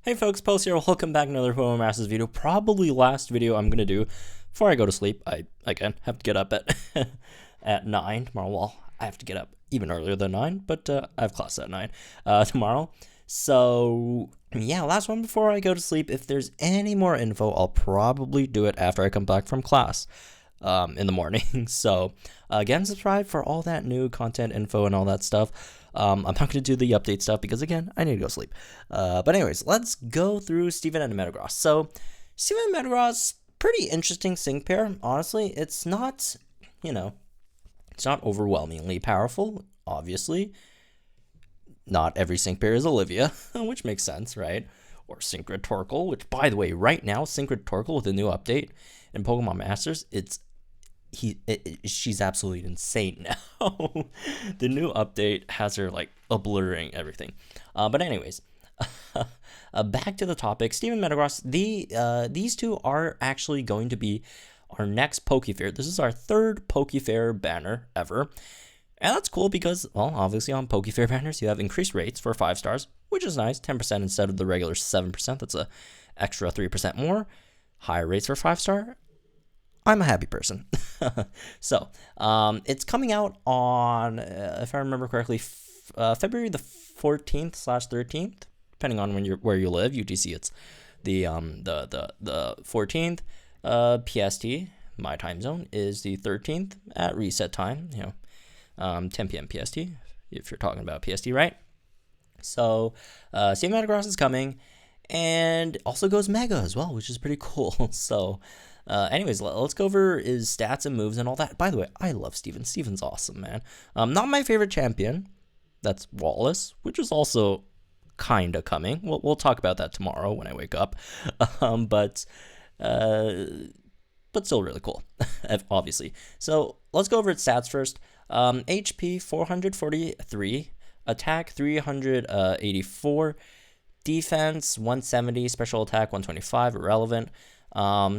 Hey folks, Post here. Welcome back to another Pokemon Masters video. Probably last video I'm gonna do before I go to sleep. I again have to get up at at 9 tomorrow. Well, I have to get up even earlier than 9, but I have class at 9 tomorrow. So yeah, last one before I go to sleep. If there's any more info, I'll probably do it after I come back from class in the morning. So again, subscribe for all that new content info and all that stuff. I'm not going to do the update stuff because, again, I need to go sleep. But anyways, let's go through Steven and Metagross. So, Steven and Metagross, pretty interesting sync pair. Honestly, it's not, it's not overwhelmingly powerful, obviously. Not every sync pair is Olivia, which makes sense, right? Or Synchrotorkel, which, by the way, right now, Synchrotorkel with a new update in Pokemon Masters, she's absolutely insane now. The new update has her like obliterating everything. But anyways, back to the topic. Steven Metagross. These two are actually going to be our next POKEFAIR. This is our third POKEFAIR banner ever. And that's cool because, well, obviously on POKEFAIR banners, you have increased rates for 5 stars, which is nice. 10% instead of the regular 7%. That's a extra 3% more. Higher rates for 5-star. I'm a happy person. So, it's coming out on, if I remember correctly, February the 14th/13th, depending on where you live. UTC, it's the 14th. PST, my time zone, is the 13th at reset time. 10 p.m. PST, if you're talking about PST, right? So, Steven Metagross is coming, and also goes Mega as well, which is pretty cool. So, anyways, let's go over his stats and moves and all that. By the way, I love Steven. Steven's awesome, man. Not my favorite champion. That's Wallace, which is also kind of coming. We'll talk about that tomorrow when I wake up. But still really cool, obviously. So let's go over its stats first. HP 443, attack 384, defense 170, special attack 125, irrelevant.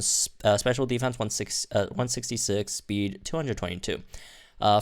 Special defense 166, speed 222.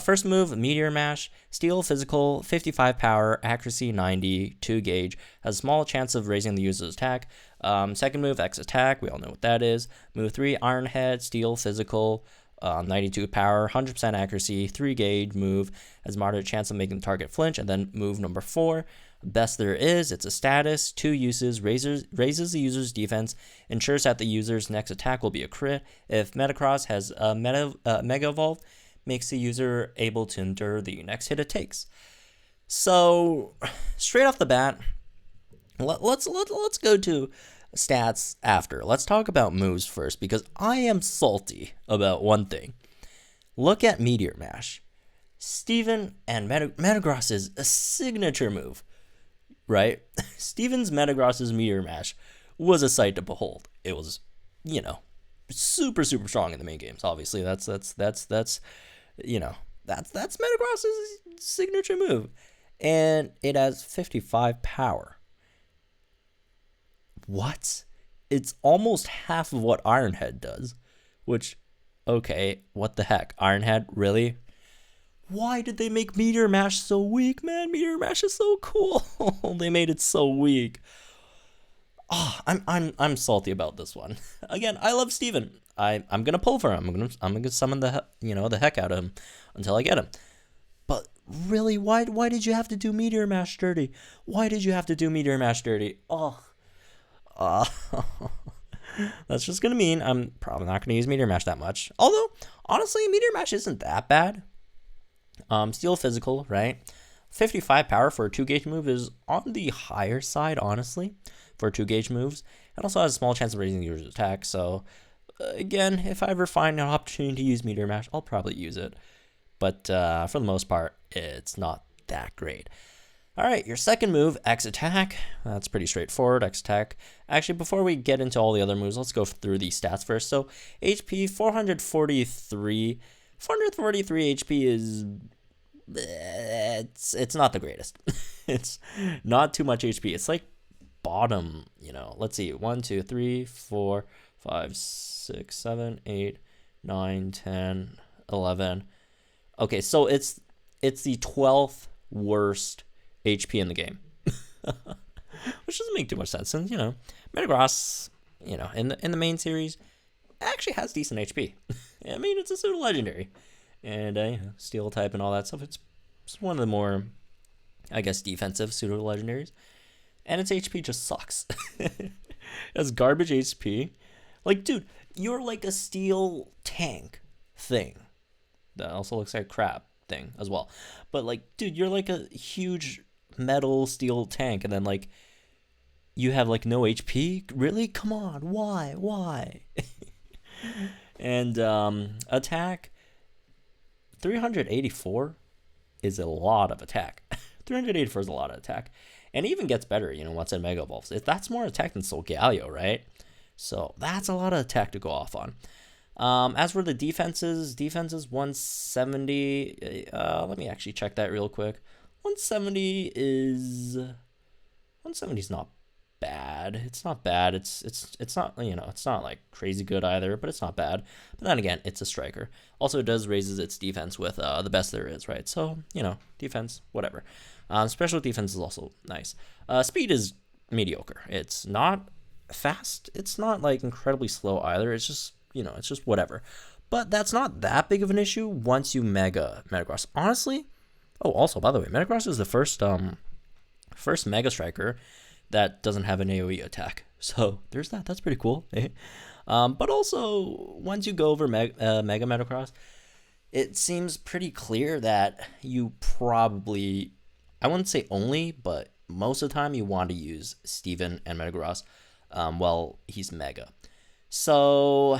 First move, Meteor Mash, Steel Physical, 55 power, accuracy 90, 2 gauge, has a small chance of raising the user's attack. Second move, X Attack, we all know what that is. Move 3, Iron Head, Steel Physical, 92 power, 100% accuracy, 3 gauge move, has moderate chance of making the target flinch. And then move number 4, Best There Is, it's a status, 2 uses, raises the user's defense, ensures that the user's next attack will be a crit. If Metagross has a Mega Evolve, makes the user able to endure the next hit it takes. So, straight off the bat, let's go to stats after. Let's talk about moves first, because I am salty about one thing. Look at Meteor Mash. Steven and Metagross is a signature move, right? Steven's Metagross's Meteor Mash was a sight to behold. It was, super strong in the main games. Obviously, that's Metagross's signature move, and it has 55 power. What? It's almost half of what Ironhead does, which, okay, what the heck? Ironhead, really? Why did they make Meteor Mash so weak, man? Meteor Mash is so cool. They made it so weak. Oh, I'm salty about this one. Again, I love Steven. I'm gonna pull for him. I'm gonna summon the heck out of him until I get him. But really, why did you have to do Meteor Mash dirty? Why did you have to do Meteor Mash dirty? That's just gonna mean I'm probably not gonna use Meteor Mash that much. Although, honestly, Meteor Mash isn't that bad. Steel Physical, right? 55 power for a 2 gauge move is on the higher side, honestly, for 2 gauge moves. It also has a small chance of raising the user's attack. So, again, if I ever find an opportunity to use Meteor Mash, I'll probably use it. But for the most part, it's not that great. All right, your second move, X Attack. That's pretty straightforward, X Attack. Actually, before we get into all the other moves, let's go through the stats first. So, HP 443. 443 HP is... It's not the greatest. It's not too much HP. It's like bottom, Let's see. 1, 2, 3, 4, 5, 6, 7, 8, 9, 10, 11. Okay, so it's the 12th worst HP in the game. which doesn't make too much sense. And Metagross, in the main series, actually has decent HP. I mean, it's a pseudo legendary, and steel type and all that stuff. It's one of the more, I guess, defensive pseudo legendaries, and its HP just sucks. It has garbage HP. Like, dude, you're like a steel tank thing. That also looks like a crab thing as well. But like, dude, you're like a huge metal steel tank, and then like you have like no HP. Really? Come on, why? And attack 384 is a lot of attack. 384 is a lot of attack, and it even gets better. Once it mega evolves, that's more attack than Solgaleo, right? So that's a lot of attack to go off on. As for the defense is 170. Let me actually check that real quick. 170 is not bad. It's not bad. It's not, it's not like crazy good either, but it's not bad. But then again, it's a striker. Also, it does raises its defense with the best there is, right? So, defense, whatever. Special defense is also nice. Speed is mediocre. It's not fast. It's not like incredibly slow either. It's just, it's just whatever. But that's not that big of an issue once you Metagross. Honestly, also, by the way, Metagross is the first Mega Striker that doesn't have an AoE attack. So there's that. That's pretty cool. But also, once you go over Mega Metagross, it seems pretty clear that you probably, I wouldn't say only, but most of the time you want to use Steven and Metagross while he's Mega. So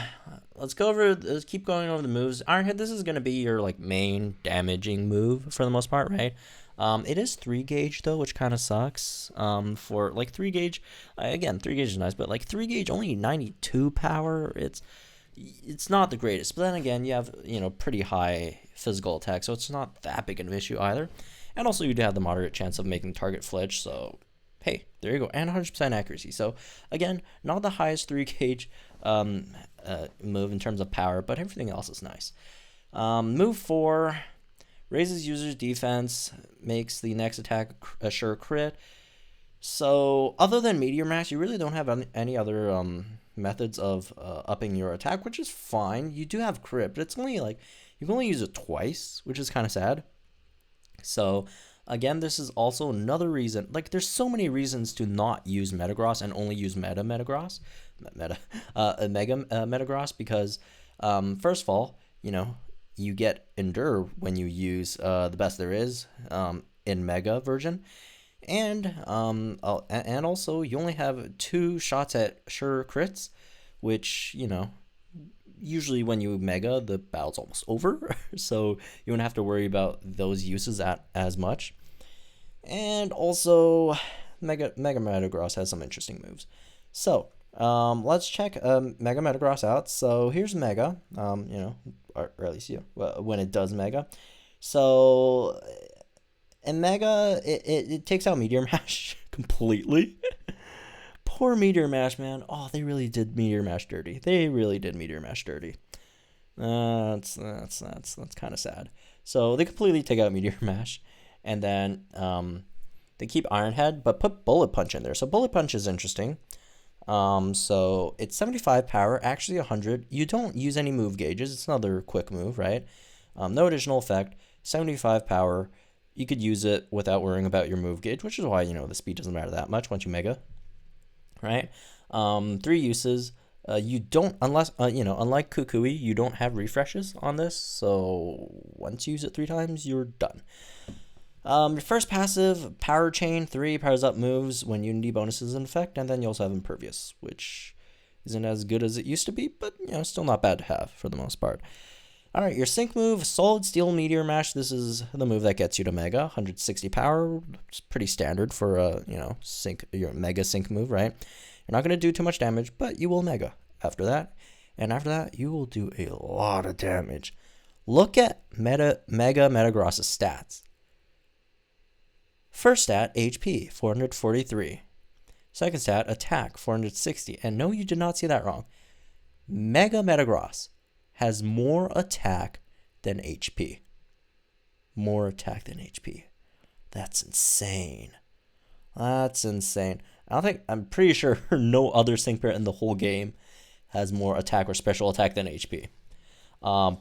let's keep going over the moves. Ironhead, this is going to be your like main damaging move for the most part, right? It is 3 gauge though, which kind of sucks. For like 3 gauge, again, 3 gauge is nice, but like 3 gauge only 92 power. It's not the greatest. But then again, you have pretty high physical attack, so it's not that big of an issue either. And also you do have the moderate chance of making target flinch, so hey, there you go, and 100% accuracy. So again, not the highest 3 gauge move in terms of power, but everything else is nice. Move 4 raises user's defense, makes the next attack a sure crit. So other than Meteor Mash, you really don't have any other methods of upping your attack, which is fine. You do have crit, but it's only like you can only use it twice, which is kind of sad. So again, this is also another reason. Like, there's so many reasons to not use Metagross and only use Mega Metagross, because first of all, you get Endure when you use the best there is in Mega version, and also you only have 2 shots at sure crits, which usually when you Mega, the battle's almost over, so you don't have to worry about those uses as much. And also, Mega Metagross has some interesting moves. So, let's check Mega Metagross out. So here's Mega, or at least when it does Mega. So, in Mega, it takes out Meteor Mash completely. Poor Meteor Mash, man. Oh, they really did Meteor Mash dirty. That's kind of sad. So they completely take out Meteor Mash, and then they keep Iron Head, but put Bullet Punch in there. So Bullet Punch is interesting. So it's 75 power, actually 100. You don't use any move gauges. It's another quick move, right? No additional effect. 75 power. You could use it without worrying about your move gauge, which is why the speed doesn't matter that much once you Mega, right? 3 uses. You don't, unlike Kukui, you don't have refreshes on this, so once you use it 3 times, you're done. Your first passive, Power Chain 3, powers up moves when Unity bonus is in effect, and then you also have Impervious, which isn't as good as it used to be, but still not bad to have for the most part. Alright, your sync move, Solid Steel Meteor Mash. This is the move that gets you to Mega, 160 power. It's pretty standard for a, your Mega sync move, right? You're not going to do too much damage, but you will Mega after that. And after that, you will do a lot of damage. Look at Mega Metagross' stats. First stat, HP, 443. Second stat, attack, 460. And no, you did not see that wrong. Mega Metagross has more attack than HP. More attack than HP. That's insane. That's insane. I'm pretty sure no other sync pair in the whole game has more attack or special attack than HP.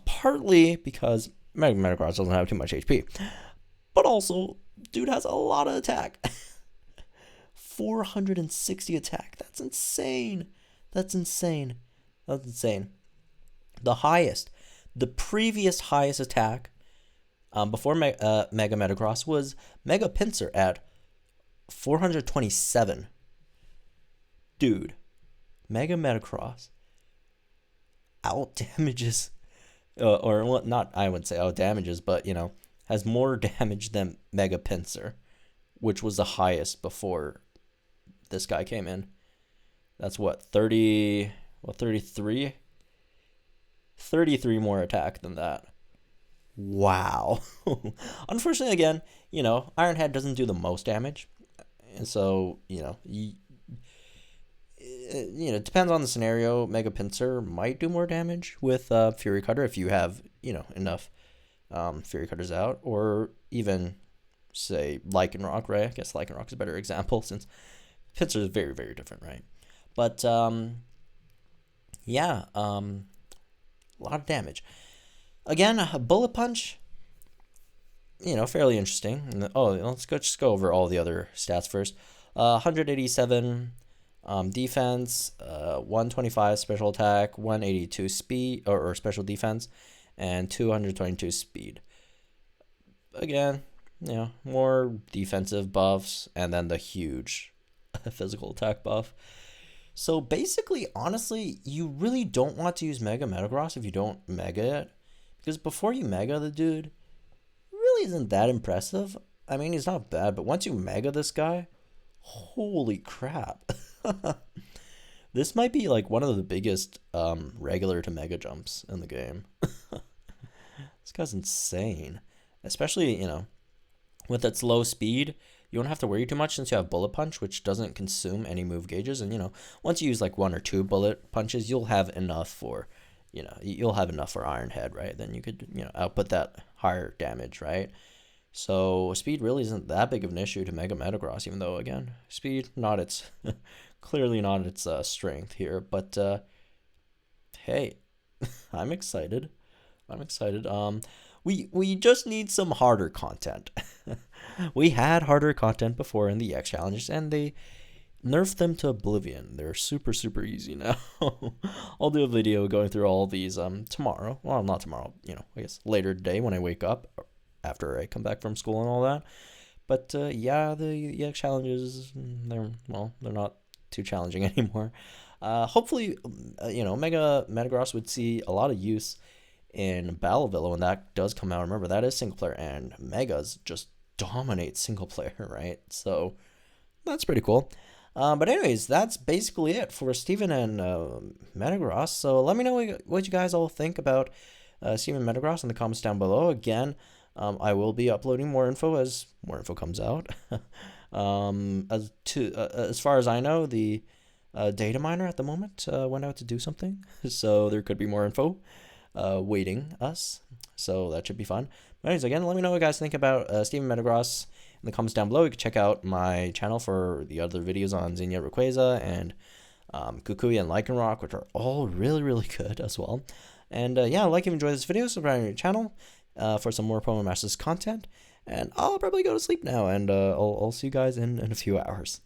Partly because Mega Metagross doesn't have too much HP, but also dude has a lot of attack. 460 attack. That's insane. That's insane. That's insane. The highest, the previous highest attack before Mega Metagross was Mega Pinsir at 427. Dude, Mega Metagross out damages, or well, not, I wouldn't say out damages, but has more damage than Mega Pinsir, which was the highest before this guy came in. That's what, 33? 33 more attack than that. Wow. Unfortunately, again, Ironhead doesn't do the most damage. And so, it depends on the scenario. Mega Pinsir might do more damage with Fury Cutter if you have, enough Fury Cutters out. Or even, say, Lycanroc, right? I guess Lycanroc is a better example since Pinsir is very, very different, right? But, yeah, a lot of damage. Again, a Bullet Punch, fairly interesting. Oh, let's just go over all the other stats first. 187 defense, 125 special attack, 182 speed or special defense, and 222 speed. Again, more defensive buffs, and then the huge physical attack buff. So basically, honestly, you really don't want to use Mega Metagross if you don't Mega it. Because before you Mega the dude, really isn't that impressive. I mean, he's not bad, but once you Mega this guy, holy crap. This might be like one of the biggest regular to Mega jumps in the game. This guy's insane. Especially, with its low speed, you don't have to worry too much since you have Bullet Punch, which doesn't consume any move gauges. And, once you use like 1 or 2 Bullet Punches, you'll have enough for, Ironhead, right? Then you could, output that higher damage, right? So speed really isn't that big of an issue to Mega Metagross, even though, again, speed, clearly not its strength here. But, hey, I'm excited. We just need some harder content. We had harder content before in the EX challenges, and they nerfed them to oblivion. They're super, super easy now. I'll do a video going through all of these tomorrow. Well, not tomorrow, I guess later today when I wake up after I come back from school and all that. But yeah, the EX challenges, they're not too challenging anymore. Hopefully, Mega Metagross would see a lot of use in Battleville when that does come out. Remember, that is single player, and Megas just dominate single player, right? So that's pretty cool. But anyways, that's basically it for Steven and Metagross. So let me know what you guys all think about Steven and Metagross in the comments down below. Again, I will be uploading more info as more info comes out. As far as I know, the data miner at the moment went out to do something, so there could be more info waiting us. So that should be fun. But anyways, again, let me know what you guys think about Steven Metagross in the comments down below. You can check out my channel for the other videos on Xenia Rayquaza and Kukui and Lycanroc, which are all really, really good as well. And yeah, like if you enjoyed this video, subscribe to your channel for some more Pokemon Masters content. And I'll probably go to sleep now, and I'll see you guys in a few hours.